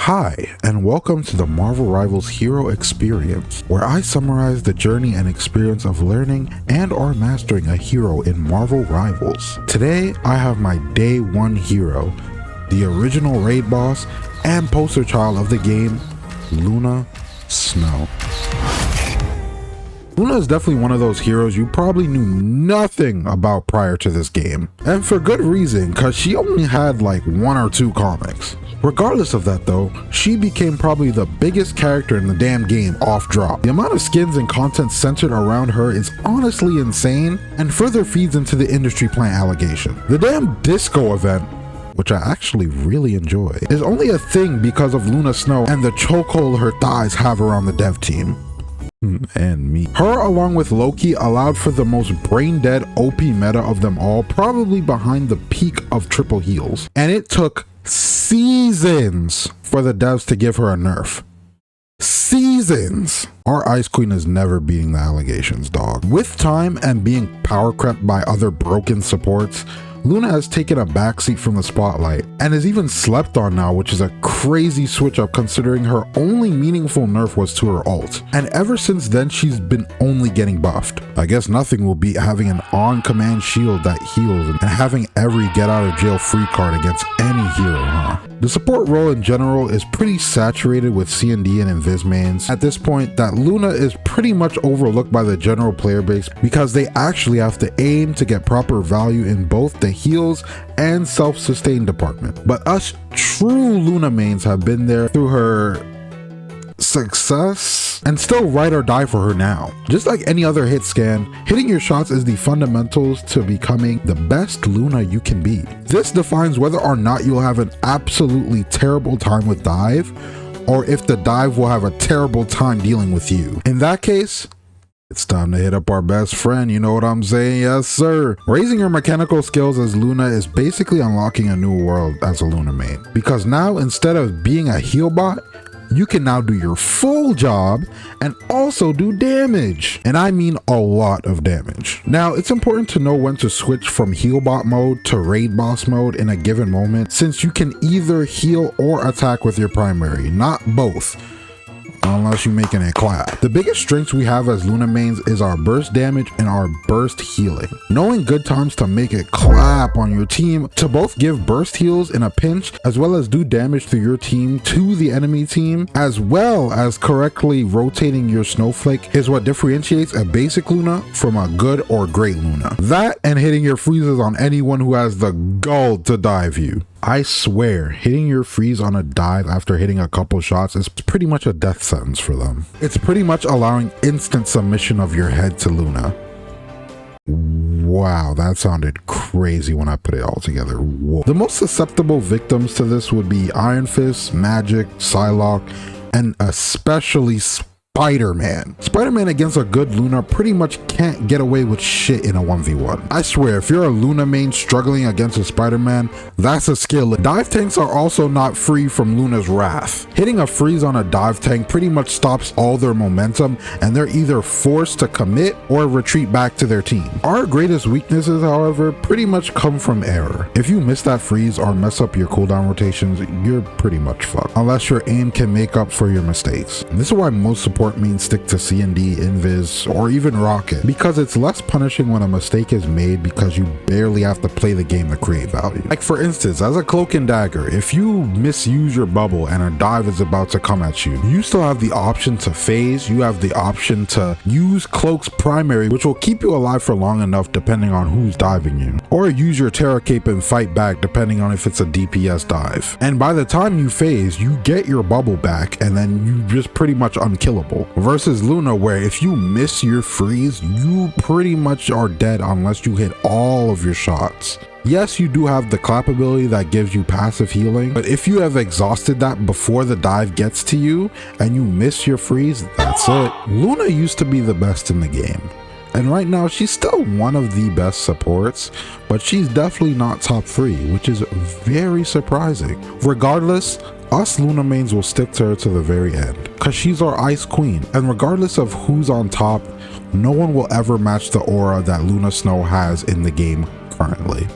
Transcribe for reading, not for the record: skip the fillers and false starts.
Hi, and welcome to the Marvel Rivals Hero Experience, where I summarize the journey and experience of learning and or mastering a hero in Marvel Rivals. Today, I have my day one hero, the original raid boss and poster child of the game, Luna Snow. Luna is definitely one of those heroes you probably knew nothing about prior to this game, and for good reason, cause she only had like 1 or 2 comics. Regardless of that though, she became probably the biggest character in the damn game off drop. The amount of skins and content centered around her is honestly insane and further feeds into the industry plant allegation. The damn disco event, which I actually really enjoy, is only a thing because of Luna Snow and the chokehold her thighs have around the dev team. And me. Her along with Loki allowed for the most brain dead OP meta of them all, probably behind the peak of triple heals. And it took seasons for the devs to give her a nerf. Seasons! Our Ice Queen is never beating the allegations, dog. With time and being power crept by other broken supports, Luna has taken a backseat from the spotlight and is even slept on now, which is a crazy switch up considering her only meaningful nerf was to her ult. And ever since then, she's been only getting buffed. I guess nothing will beat having an on-command shield that heals and having every get out of jail free card against any hero, huh? The support role in general is pretty saturated with C&D and Invis mains at this point that Luna is pretty much overlooked by the general player base because they actually have to aim to get proper value in both the heals and self-sustain department. But us true Luna mains have been there through her success and still ride or die for her now. Just like any other hit scan, hitting your shots is the fundamentals to becoming the best Luna you can be. This defines whether or not you'll have an absolutely terrible time with dive, or if the dive will have a terrible time dealing with you. In that case, it's time to hit up our best friend, you know what I'm saying? Yes, sir. Raising your mechanical skills as Luna is basically unlocking a new world as a Luna main. Because now, instead of being a heal bot, you can now do your full job and also do damage. And I mean a lot of damage. Now, it's important to know when to switch from heal bot mode to raid boss mode in a given moment, since you can either heal or attack with your primary, not both. Unless you're making it clap. The biggest strengths we have as Luna mains is our burst damage and our burst healing. Knowing good times to make it clap on your team to both give burst heals in a pinch as well as do damage to your team to the enemy team, as well as correctly rotating your snowflake is what differentiates a basic Luna from a good or great Luna. That and hitting your freezes on anyone who has the gall to dive you. I swear, hitting your freeze on a dive after hitting a couple shots is pretty much a death sentence for them. It's pretty much allowing instant submission of your head to Luna. Wow, that sounded crazy when I put it all together. Whoa. The most susceptible victims to this would be Iron Fist, Magic, Psylocke, and especially Spider-Man. Spider-Man against a good Luna pretty much can't get away with shit in a 1v1. I swear, if you're a Luna main struggling against a Spider-Man, that's a skill. Dive tanks are also not free from Luna's wrath. Hitting a freeze on a dive tank pretty much stops all their momentum and they're either forced to commit or retreat back to their team. Our greatest weaknesses, however, pretty much come from error. If you miss that freeze or mess up your cooldown rotations, you're pretty much fucked, unless your aim can make up for your mistakes. And this is why most support mains stick to C&D, Invis, or even Rocket, because it's less punishing when a mistake is made because you barely have to play the game to create value. Like for instance, as a cloak and dagger, if you misuse your bubble and a dive is about to come at you, you still have the option to phase, you have the option to use cloak's primary, which will keep you alive for long enough depending on who's diving you, or use your Terra Cape and fight back depending on if it's a DPS dive. And by the time you phase, you get your bubble back and then you just pretty much unkillable. Versus Luna, where if you miss your freeze, you pretty much are dead unless you hit all of your shots. Yes, you do have the clap ability that gives you passive healing, but if you have exhausted that before the dive gets to you and you miss your freeze, that's it. Luna used to be the best in the game, and right now she's still one of the best supports, but she's definitely not top 3, which is very surprising. Regardless, us Luna mains will stick to her to the very end, cause she's our Ice Queen, and regardless of who's on top, no one will ever match the aura that Luna Snow has in the game currently.